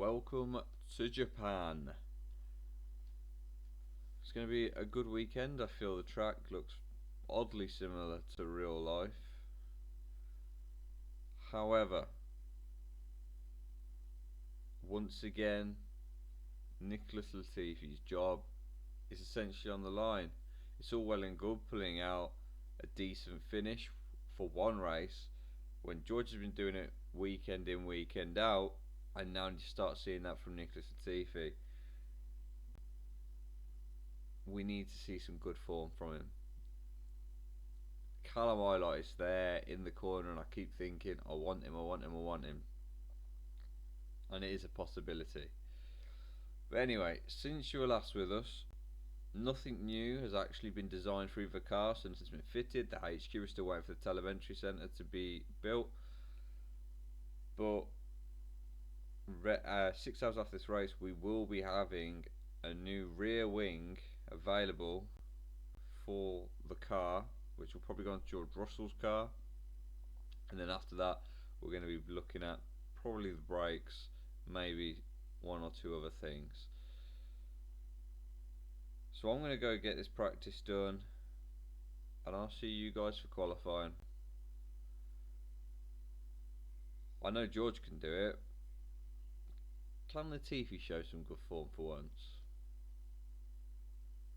welcome to Japan. It's going to be a good weekend. I feel the track looks oddly similar to real life. However, once again, Nicholas Latifi's job is essentially on the line. It's all well and good pulling out a decent finish for one race when George has been doing it weekend in, weekend out, and now you start seeing that from Nicholas Latifi. We need to see some good form from him. Callum Eilert is there in the corner, and I keep thinking, I want him. And it is a possibility. But anyway, since you were last with us, nothing new has actually been designed for either car since it's been fitted. The HQ is still waiting for the telemetry centre to be built. But 6 hours after this race, we will be having a new rear wing available for the car, which will probably go into George Russell's car. And then after that, we're going to be looking at probably the brakes, maybe one or two other things. So I'm going to go get this practice done, and I'll see you guys for qualifying. I know George can do it. Can Latifi show some good form for once?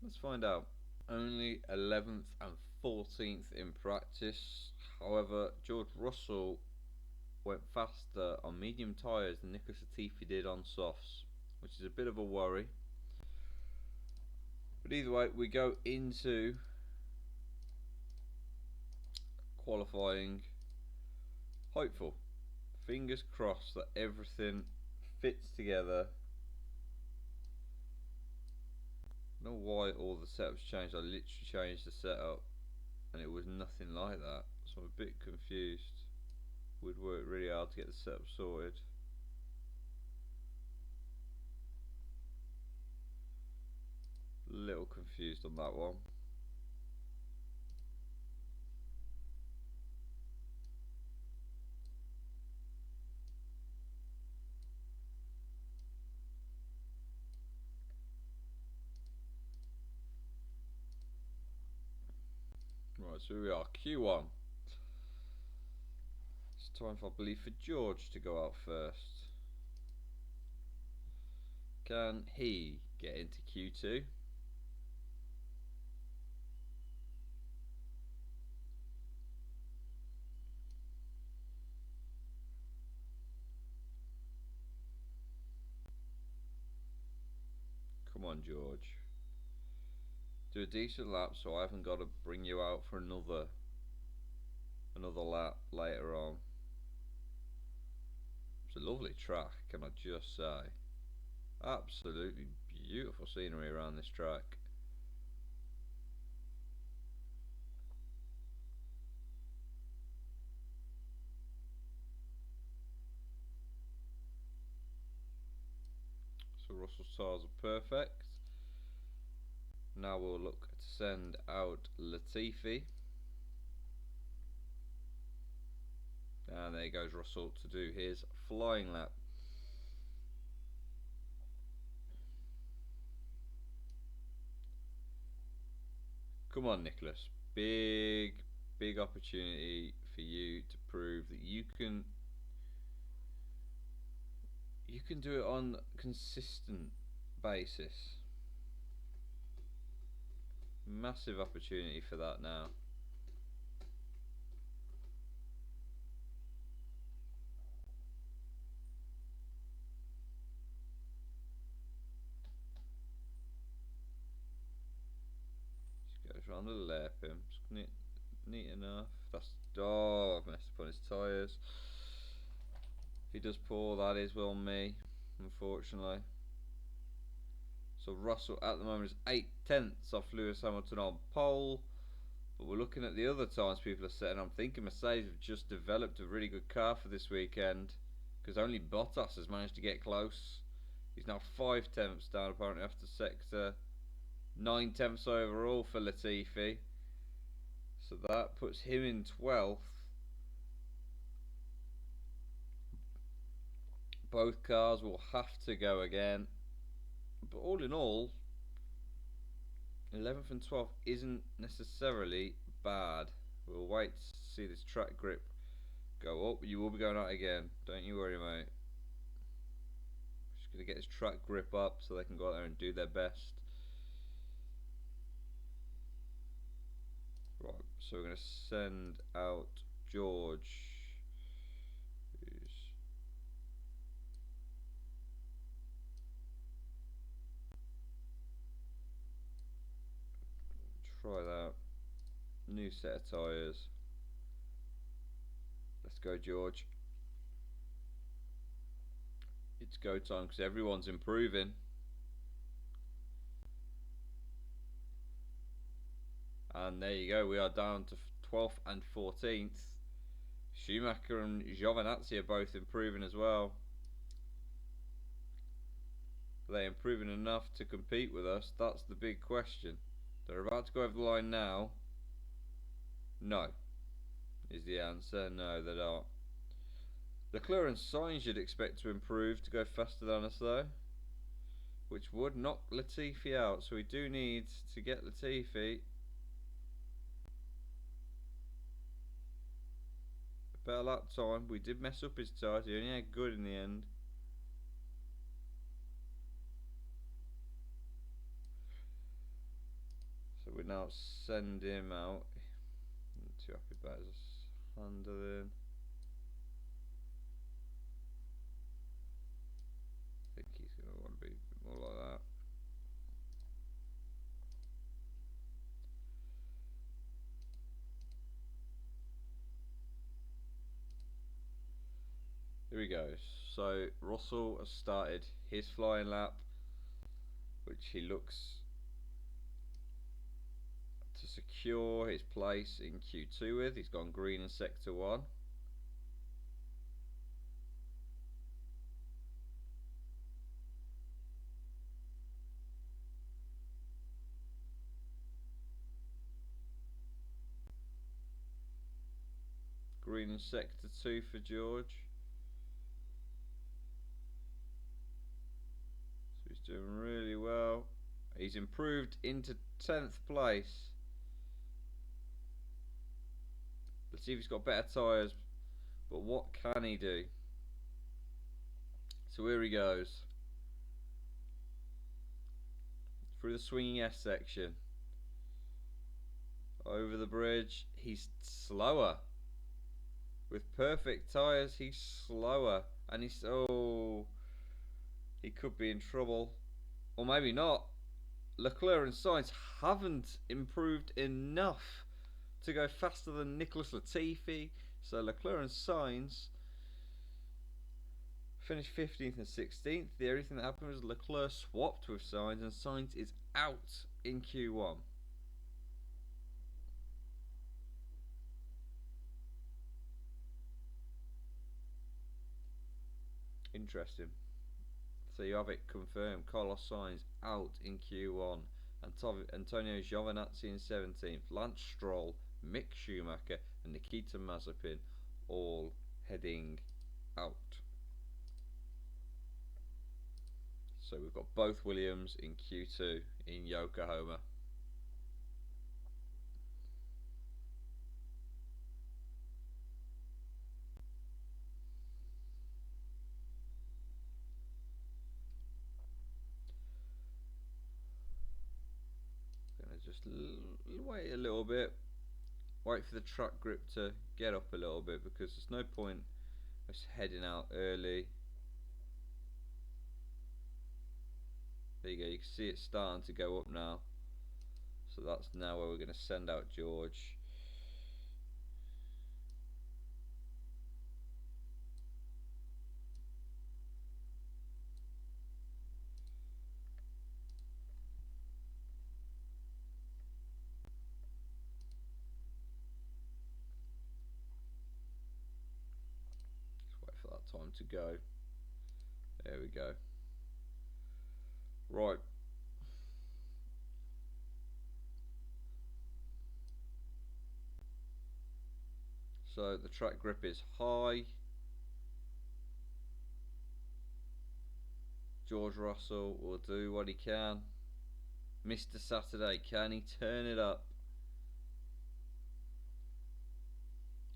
Let's find out. Only 11th and 14th in practice. However, George Russell went faster on medium tyres than Nicholas Latifi did on softs, which is a bit of a worry. But either way, we go into qualifying hopeful. Fingers crossed that everything fits together. I don't know why all the setups changed. I literally changed the setup and it was nothing like that, so I'm a bit confused. We'd worked really hard to get the setup sorted. A little confused on that one. Right, so here we are, Q1. It's time, I believe, for George to go out first. Can he get into Q2? Come on, George. Do a decent lap so I haven't got to bring you out for another lap later on. It's a lovely track, can I just say. Absolutely beautiful scenery around this track. So Russell's tyres are perfect. Now we'll look to send out Latifi. And there goes Russell to do his flying lap. Come on, Nicholas. Big opportunity for you to prove that you can do it on a consistent basis. Massive opportunity for that now. Just goes around the lap him. Neat enough. That's I've messed up on his tyres. If he does pull, that is on me, unfortunately. So Russell at the moment is 8/10 off Lewis Hamilton on pole. But we're looking at the other times people are setting. I'm thinking Mercedes have just developed a really good car for this weekend, because only Bottas has managed to get close. He's now 5/10 down apparently after sector. 9/10 overall for Latifi. So that puts him in 12th. Both cars will have to go again. But all in all, 11th and 12th isn't necessarily bad. We'll wait to see this track grip go up. You will be going out again. Don't you worry, mate. Just going to get his track grip up so they can go out there and do their best. Right, so we're going to send out George. Try that. New set of tyres. Let's go, George. It's go time because everyone's improving. And there you go, we are down to 12th and 14th. Schumacher and Giovinazzi are both improving as well. Are they improving enough to compete with us? That's the big question. They're about to go over the line now. No, is the answer. No, they don't. Leclerc and Sainz you'd expect to improve to go faster than us though, which would knock Latifi out. So we do need to get Latifi a better lap time. We did mess up his tyres. He only had good in the end. So we now send him out. Not too happy about his handling. I think he's going to want to be a bit more like that. Here he goes. So Russell has started his flying lap, which he looks to secure his place in Q2 with. He's gone green in sector 1. Green in sector 2 for George. So he's doing really well. He's improved into 10th place. Let's see if he's got better tyres, but what can he do? So here he goes. Through the swinging S section. Over the bridge. He's slower. With perfect tyres, he's slower. And he's... oh... he could be in trouble. Or maybe not. Leclerc and Sainz haven't improved enough to go faster than Nicholas Latifi. So Leclerc and Sainz finished 15th and 16th. The only thing that happened was Leclerc swapped with Sainz, and Sainz is out in Q1. Interesting. So you have it confirmed. Carlos Sainz out in Q1. Antonio Giovinazzi in 17th. Lance Stroll, Mick Schumacher and Nikita Mazepin all heading out. So we've got both Williams in Q2 in Yokohama. Gonna just wait a little bit. Wait for the track grip to get up a little bit, because there's no point us heading out early. There you go, you can see it starting to go up now. So that's now where we're going to send out George. Just wait for that time to go. There we go. Right. So the track grip is high. George Russell will do what he can. Mr. Saturday, can he turn it up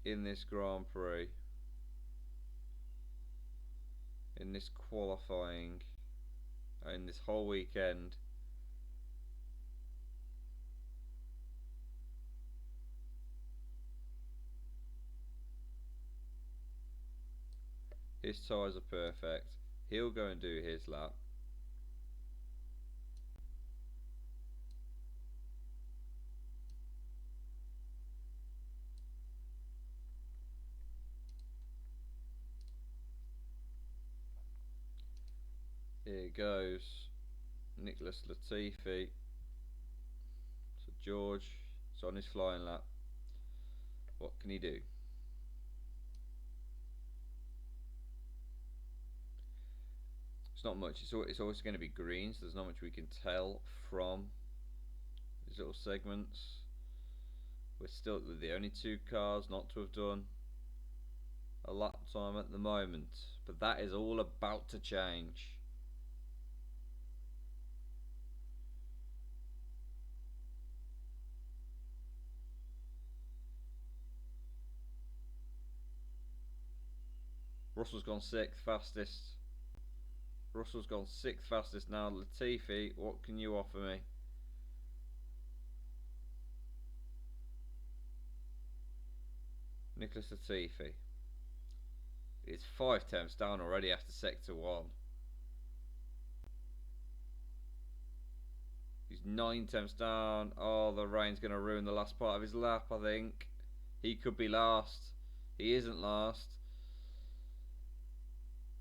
in this Grand Prix? In this qualifying, in this whole weekend? His tyres are perfect. He'll go and do his lap. Here goes Nicholas Latifi. So George is on his flying lap. What can he do? It's not much. It's always going to be green, so there's not much we can tell from these little segments. We're still the only two cars not to have done a lap time at the moment, but that is all about to change. Russell's gone sixth fastest. Russell's gone sixth fastest now. Latifi, what can you offer me? Nicholas Latifi. It's 5 temps down already after sector 1. He's 9 temps down. Oh, the rain's going to ruin the last part of his lap, I think. He could be last. He isn't last.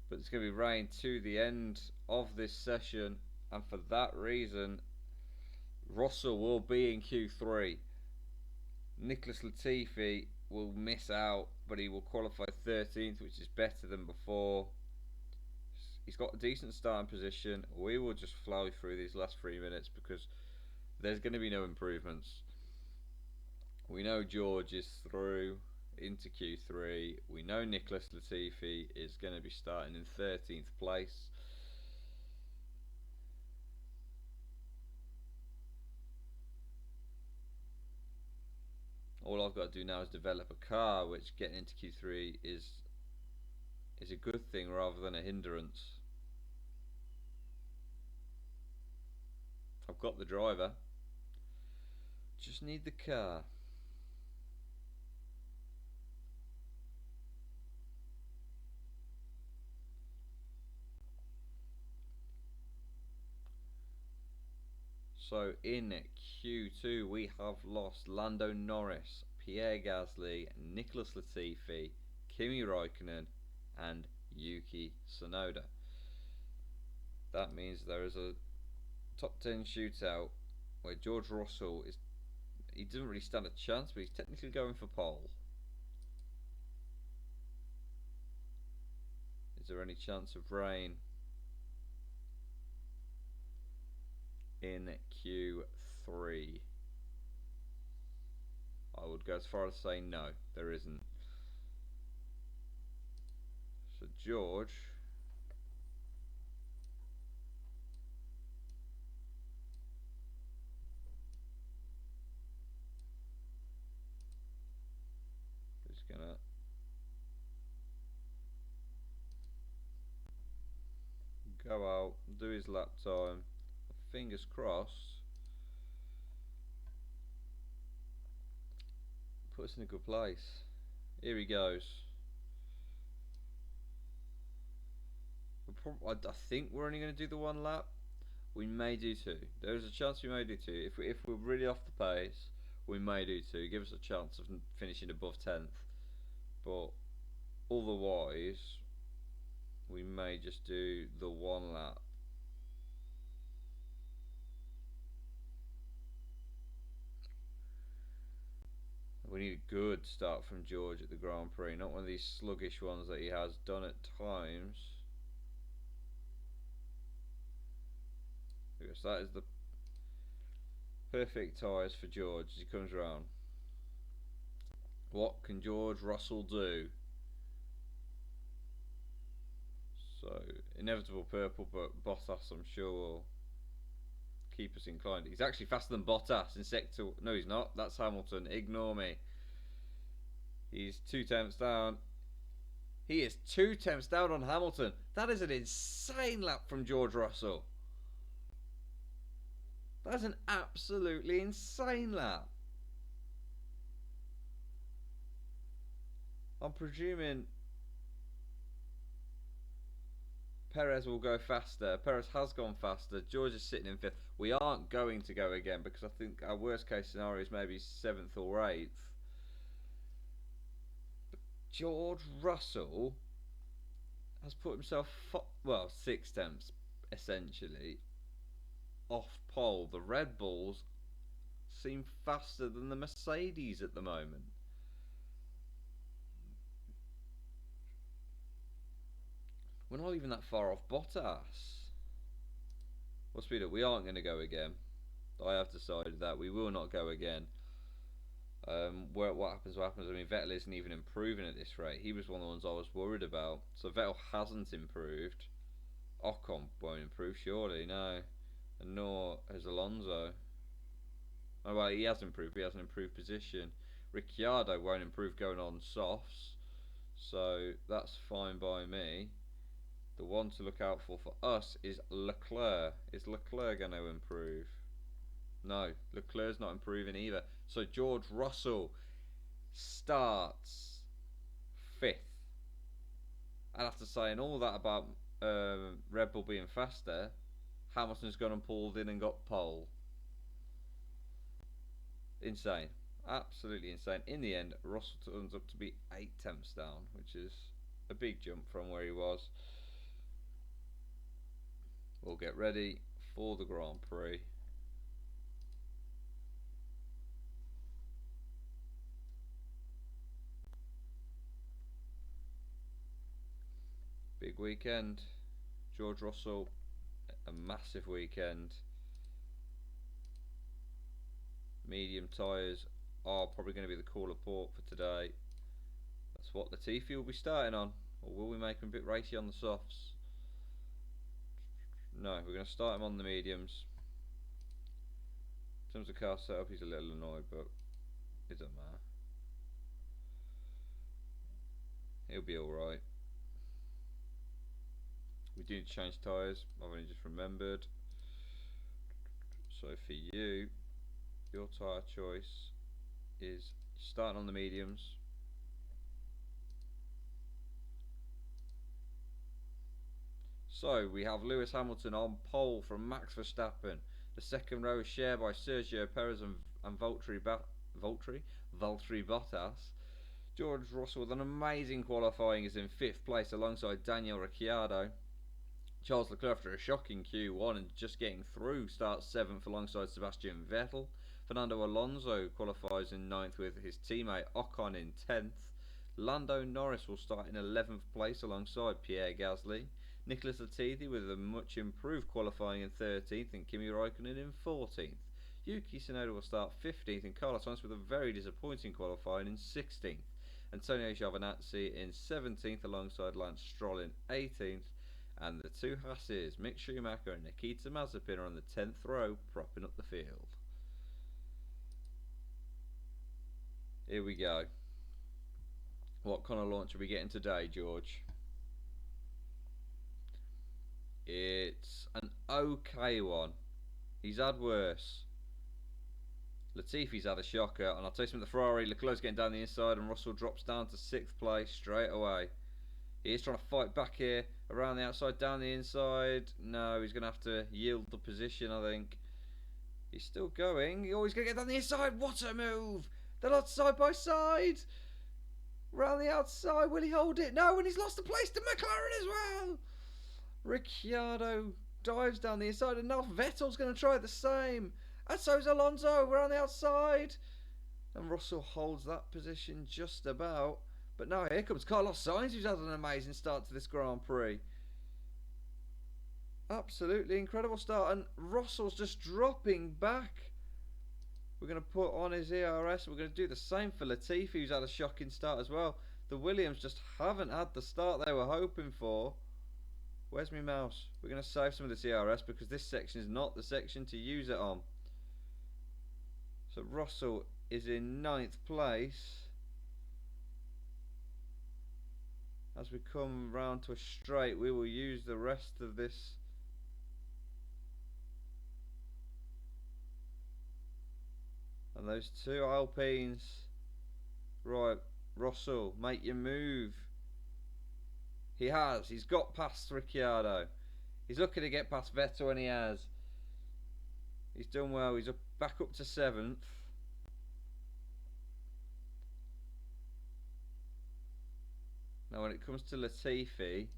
But it's going to be rain to the end of this session, and for that reason Russell will be in Q3. Nicholas Latifi will miss out, but he will qualify 13th, which is better than before. He's got a decent starting position. We will just flow through these last 3 minutes because there's going to be no improvements. We know George is through into Q3. We know Nicholas Latifi is going to be starting in 13th place. All I've got to do now is develop a car, which getting into Q3 is a good thing rather than a hindrance. I've got the driver, just need the car. So in Q2 we have lost Lando Norris, Pierre Gasly, Nicholas Latifi, Kimi Raikkonen and Yuki Tsunoda. That means there is a top 10 shootout where George Russell he doesn't really stand a chance, but he's technically going for pole. Is there any chance of rain in Q3? I would go as far as saying no, there isn't. So George is gonna go out, do his lap time, fingers crossed, put us in a good place. Here he goes. I think we're only going to do the 1 lap. We may do 2. There is a chance we may do 2. If we're really off the pace, we may do 2. Give us a chance of finishing above 10th. But otherwise, we may just do the 1 lap. We need a good start from George at the Grand Prix, not one of these sluggish ones that he has done at times. Because that is the perfect tyres for George as he comes around. What can George Russell do? So, inevitable purple, but Bottas, I'm sure, will keep us inclined. He's actually faster than Bottas in sector. No, he's not. That's Hamilton. Ignore me. He's 2 tenths down. He is 2 tenths down on Hamilton. That is an insane lap from George Russell. That's an absolutely insane lap. I'm presuming Perez will go faster. Perez has gone faster. George is sitting in 5th. We aren't going to go again because I think our worst case scenario is maybe 7th or 8th. But George Russell has put himself, 6 tenths essentially, off pole. The Red Bulls seem faster than the Mercedes at the moment. We're not even that far off Bottas. Well, speed up. We aren't going to go again. I have decided that we will not go again. What happens, what happens. I mean, Vettel isn't even improving at this rate. He was one of the ones I was worried about. So Vettel hasn't improved. Ocon won't improve, surely, no. And nor has Alonso. Oh, well, he has improved, but he hasn't improved position. Ricciardo won't improve going on softs. So that's fine by me. The one to look out for us is Leclerc. Is Leclerc going to improve? No, Leclerc's not improving either. So George Russell starts 5th. And after saying all that about Red Bull being faster, Hamilton's gone and pulled in and got pole. Insane. Absolutely insane. In the end, Russell turns up to be 8 tenths down, which is a big jump from where he was. We'll get ready for the Grand Prix. Big weekend. George Russell, a massive weekend. Medium tyres are probably going to be the cooler port for today. That's what Latifi will be starting on. Or will we make him a bit racy on the softs? No, we're going to start him on the mediums. In terms of car setup, he's a little annoyed, but it doesn't matter. He'll be alright. We do need to change tyres. I've only just remembered. So for you, your tyre choice is starting on the mediums. So we have Lewis Hamilton on pole from Max Verstappen. The second row is shared by Sergio Perez and Valtteri Bottas. George Russell with an amazing qualifying is in 5th place alongside Daniel Ricciardo. Charles Leclerc after a shocking Q1 and just getting through starts 7th alongside Sebastian Vettel. Fernando Alonso qualifies in 9th with his teammate Ocon in 10th. Lando Norris will start in 11th place alongside Pierre Gasly. Nicholas Latifi with a much improved qualifying in 13th and Kimi Raikkonen in 14th. Yuki Tsunoda will start 15th and Carlos Sainz with a very disappointing qualifying in 16th. Antonio Giovinazzi in 17th alongside Lance Stroll in 18th. And the two Hasses, Mick Schumacher and Nikita Mazepin, are on the 10th row, propping up the field. Here we go. What kind of launch are we getting today, George? It's an okay one. He's had worse. Latifi's had a shocker, and I'll tell you something, the Ferrari, Leclerc's getting down the inside, and Russell drops down to 6th place straight away. He is trying to fight back here, around the outside, down the inside. No, he's going to have to yield the position, I think. He's still going. He's going to get down the inside. What a move! They're not side by side. Around the outside, will he hold it? No, and he's lost the place to McLaren as well. Ricciardo dives down the inside, and now Vettel's going to try the same. And so's Alonso around the outside. And Russell holds that position just about. But now here comes Carlos Sainz, who's had an amazing start to this Grand Prix. Absolutely incredible start. And Russell's just dropping back. We're going to put on his ERS. We're going to do the same for Latifi, who's had a shocking start as well. The Williams just haven't had the start they were hoping for. Where's my mouse? We're going to save some of the CRS because this section is not the section to use it on. So Russell is in 9th place. As we come round to a straight, we will use the rest of this. And those two Alpines. Right, Russell, make your move. He has. He's got past Ricciardo. He's looking to get past Vettel, and he has. He's done well. He's back up to 7th. Now when it comes to Latifi,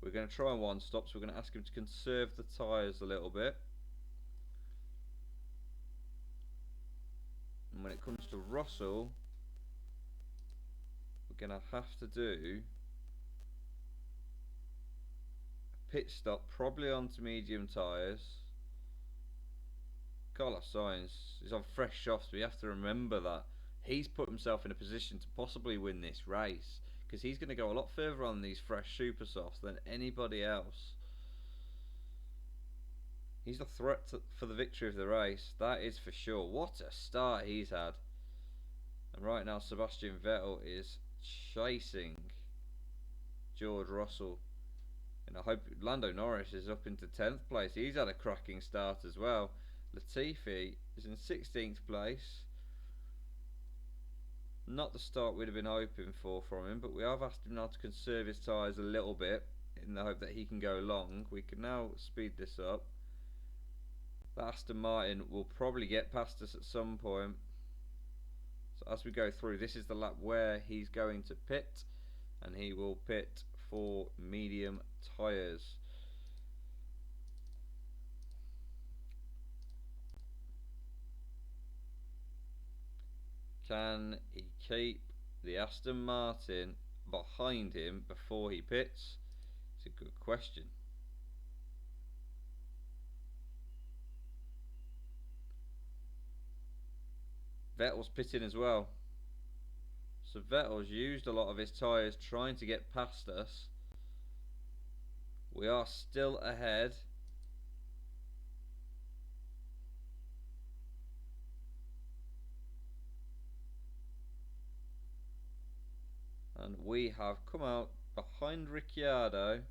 we're going to try and one stop, so we're going to ask him to conserve the tyres a little bit. And when it comes to Russell, we're going to have to do a pit stop, probably onto medium tyres. Carlos Sainz is on fresh softs, we have to remember that. He's put himself in a position to possibly win this race, because he's going to go a lot further on these fresh super softs than anybody else. He's the threat for the victory of the race, that is for sure. What a start he's had. And right now Sebastian Vettel is chasing George Russell. And I hope Lando Norris is up into 10th place. He's had a cracking start as well. Latifi is in 16th place. Not the start we'd have been hoping for from him, but we have asked him now to conserve his tyres a little bit in the hope that he can go long. We can now speed this up. That Aston Martin will probably get past us at some point. So as we go through, this is the lap where he's going to pit, and he will pit for medium tyres. Can he keep the Aston Martin behind him before he pits? It's a good question. Vettel's pitting as well. So Vettel's used a lot of his tyres trying to get past us. We are still ahead. And we have come out behind Ricciardo,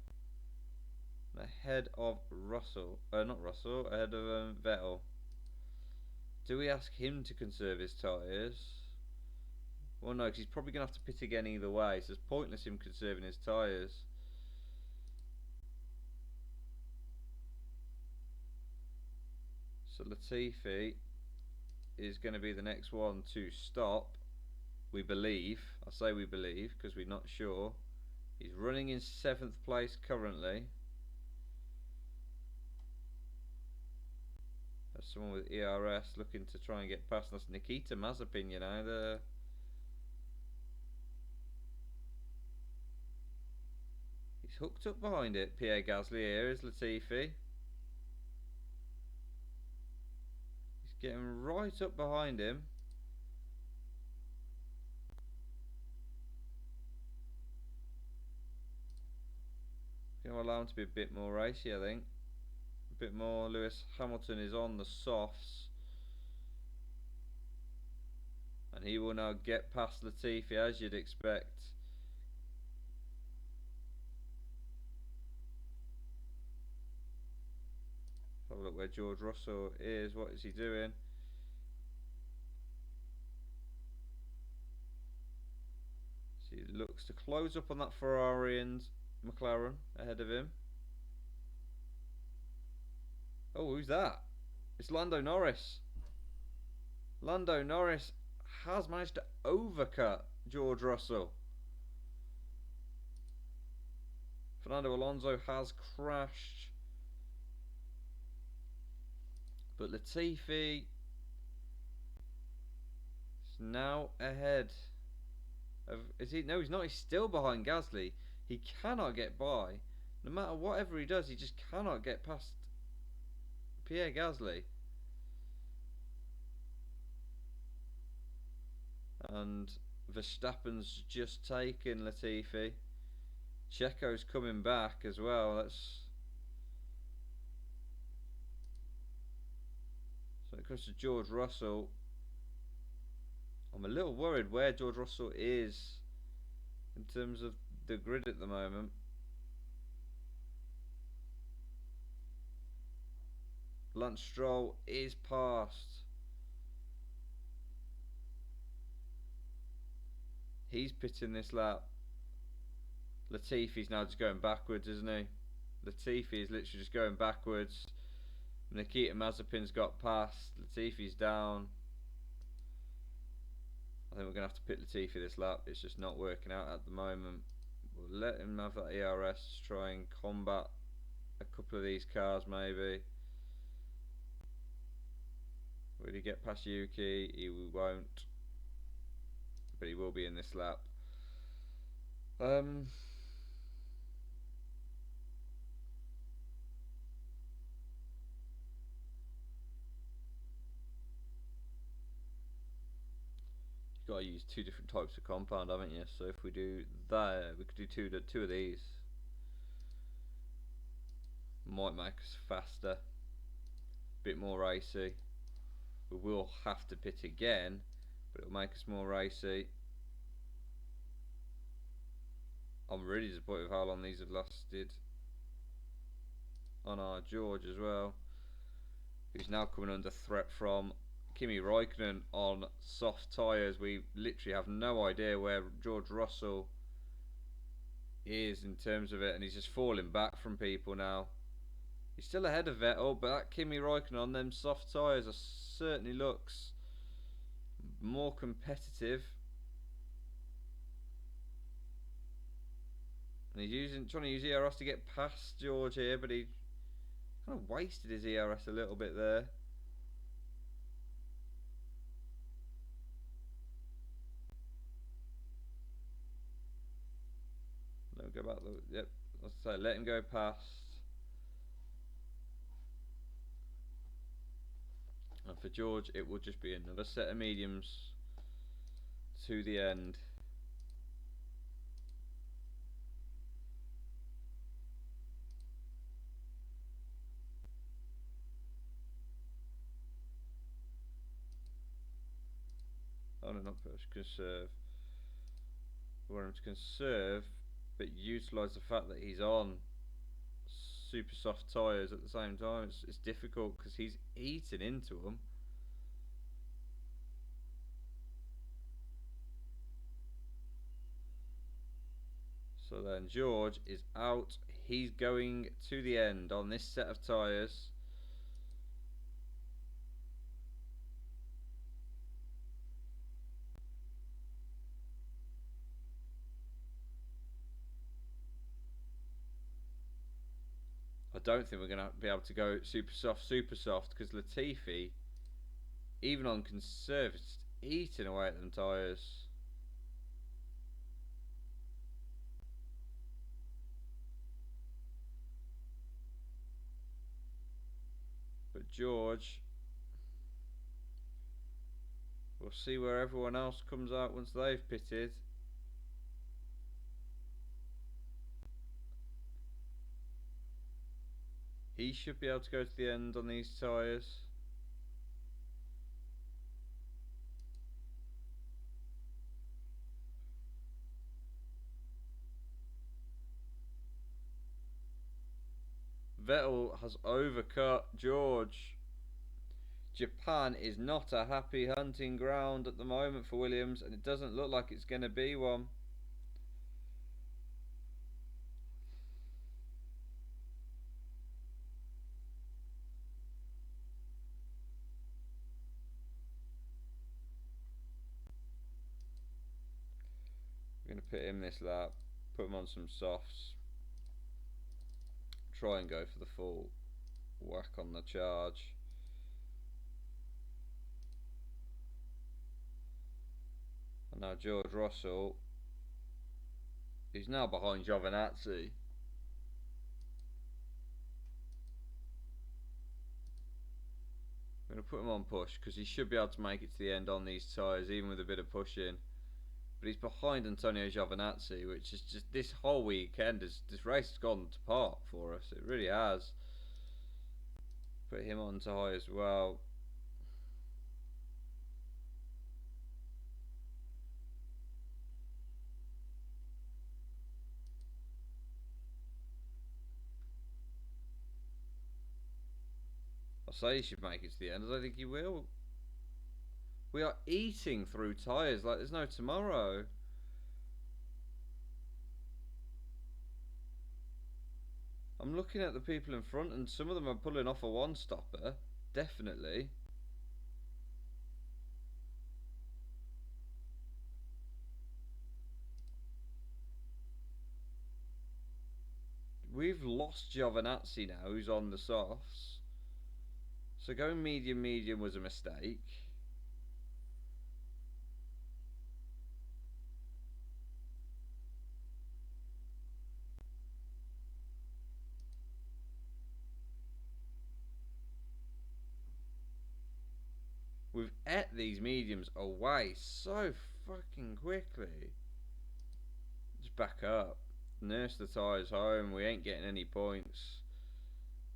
ahead of Russell. Not Russell, ahead of Vettel. Do we ask him to conserve his tyres? Well, no, because he's probably going to have to pit again either way, so it's pointless him conserving his tyres. So Latifi is going to be the next one to stop. We believe. I say we believe because we're not sure. He's running in 7th place currently. There's someone with ERS looking to try and get past. That's Nikita Mazepin, you know. He's hooked up behind it. Pierre Gasly here is Latifi. He's getting right up behind him. Going to allow him to be a bit more racy, I think. A bit more. Lewis Hamilton is on the softs. And he will now get past Latifi, as you'd expect. Have a look where George Russell is. What is he doing? So he looks to close up on that Ferrari and McLaren ahead of him. Oh, who's that? It's Lando Norris. Lando Norris has managed to overcut George Russell. Fernando Alonso has crashed. But Latifi is now ahead of... Is he? No, he's not. He's still behind Gasly. He cannot get by. No matter whatever he does, he just cannot get past Pierre Gasly. And Verstappen's just taken Latifi. Checo's coming back as well. So it comes to George Russell. I'm a little worried where George Russell is in terms of the grid at the moment. Lance Stroll is past. He's pitting this lap. Latifi's now just going backwards, isn't he? Latifi is literally just going backwards. Nikita Mazepin's got past. Latifi's down. I think we're going to have to pit Latifi this lap. It's just not working out at the moment. We'll let him have that ERS to try and combat a couple of these cars maybe. Will he get past Yuki? He won't. But he will be in this lap. You've got to use two different types of compound, haven't you? So if we do that, we could do two of these. Might make us faster, a bit more racy. We will have to pit again, but it'll make us more racy. I'm really disappointed with how long these have lasted on our George as well, who's now coming under threat from Kimi Raikkonen on soft tyres. We literally have no idea where George Russell is in terms of it, and he's just falling back from people now. He's still ahead of Vettel, but that Kimi Raikkonen on them soft tyres certainly looks more competitive. And he's trying to use ERS to get past George here, but he kind of wasted his ERS a little bit there. Let him go back. Yep, let's say let him go past. And for George, it will just be another set of mediums to the end. Oh no, not push, conserve. We want him to conserve, but utilise the fact that he's on super soft tyres at the same time. It's difficult because he's eating into them. So then George is out. He's going to the end on this set of tyres. I don't think we're going to be able to go super soft, because Latifi, even on conserve, is eating away at them tyres. But George, we'll see where everyone else comes out once they've pitted. He should be able to go to the end on these tyres. Vettel has overcut George. Japan is not a happy hunting ground at the moment for Williams, and it doesn't look like it's going to be one. We're going to put him this lap, put him on some softs, try and go for the full whack on the charge. And now George Russell, who's now behind Giovinazzi. I'm going to put him on push because he should be able to make it to the end on these tyres, even with a bit of pushing. but he's behind Antonio Giovinazzi, which is just this whole weekend. This race has gone to pot for us. It really has. Put him on to high as well. I say he should make it to the end. I don't think he will. We are eating through tyres like there's no tomorrow. I'm looking at the people in front and some of them are pulling off a one-stopper. Definitely. We've lost Giovinazzi now, who's on the softs. So going medium was a mistake. We've ate these mediums away so fucking quickly. Just back up. Nurse the tyres home. We ain't getting any points.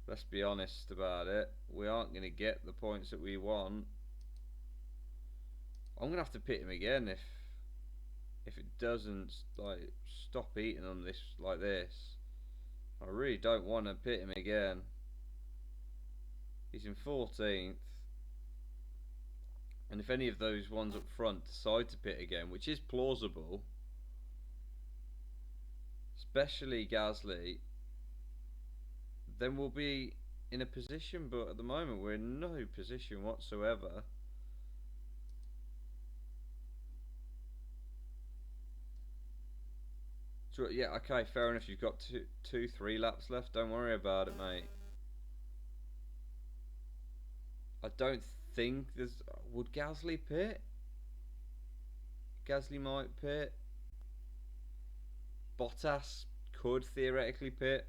Let's be honest about it. We aren't going to get the points that we want. I'm going to have to pit him again if it doesn't like stop eating on this like this. I really don't want to pit him again. He's in 14th. And if any of those ones up front decide to pit again, which is plausible, especially Gasly, then we'll be in a position, but at the moment we're in no position whatsoever. So, yeah, okay, fair enough, you've got 3 laps left, don't worry about it, mate. I don't think there's... Would Gasly pit? Gasly might pit. Bottas could theoretically pit.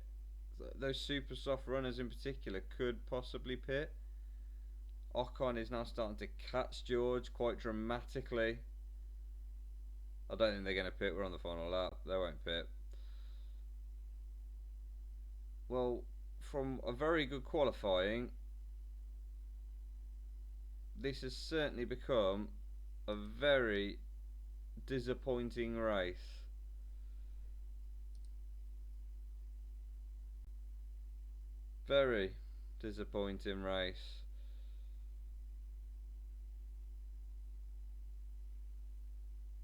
Those super soft runners in particular could possibly pit. Ocon is now starting to catch George quite dramatically. I don't think they're going to pit. We're on the final lap. They won't pit. Well, from a very good qualifying, this has certainly become a very disappointing race. Very disappointing race.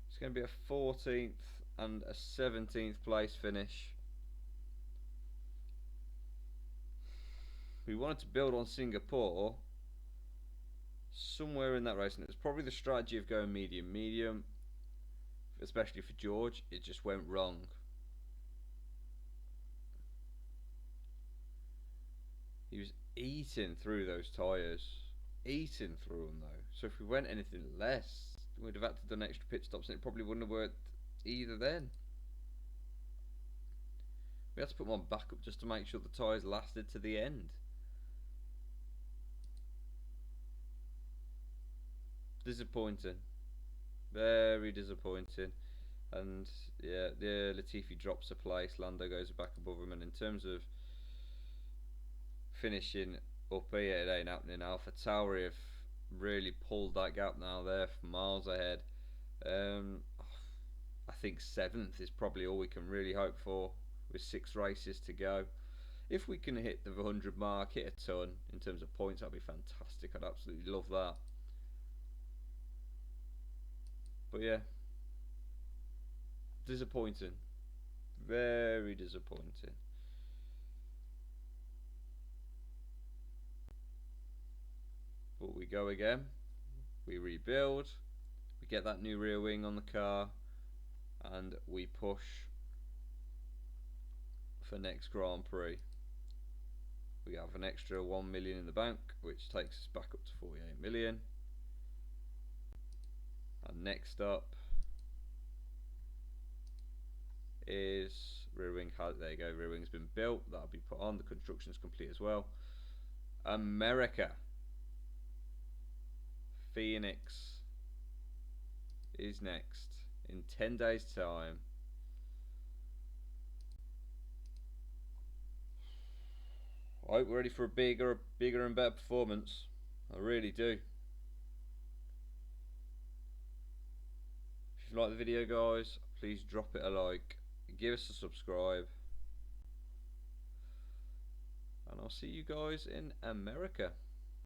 It's going to be a 14th and a 17th place finish. We wanted to build on Singapore somewhere in that race, and it's probably the strategy of going medium, especially for George. It just went wrong. He was eating through those tyres, eating through them though. So if we went anything less, we'd have had to done extra pit stops, and it probably wouldn't have worked either then. We had to put one back up just to make sure the tyres lasted to the end. Disappointing, very disappointing. And yeah, Latifi drops a place, Lando goes back above him, and in terms of finishing up here, it ain't happening. AlphaTauri have really pulled that gap now. They're miles ahead. I think 7th is probably all we can really hope for with 6 races to go. If we can hit the 100 mark, hit a ton in terms of points, that'd be fantastic. I'd absolutely love that. But yeah, disappointing, very disappointing. But we go again, we rebuild, we get that new rear wing on the car, and we push for next Grand Prix. We have an extra 1 million in the bank, which takes us back up to 48 million. And next up is rear wing. There you go, rear wing's been built, that'll be put on, the construction's complete as well. America, Phoenix is next. in 10 days time. I hope we're ready for a bigger and better performance. I really do. If you like the video, guys, please drop it a like, give us a subscribe, and I'll see you guys in America.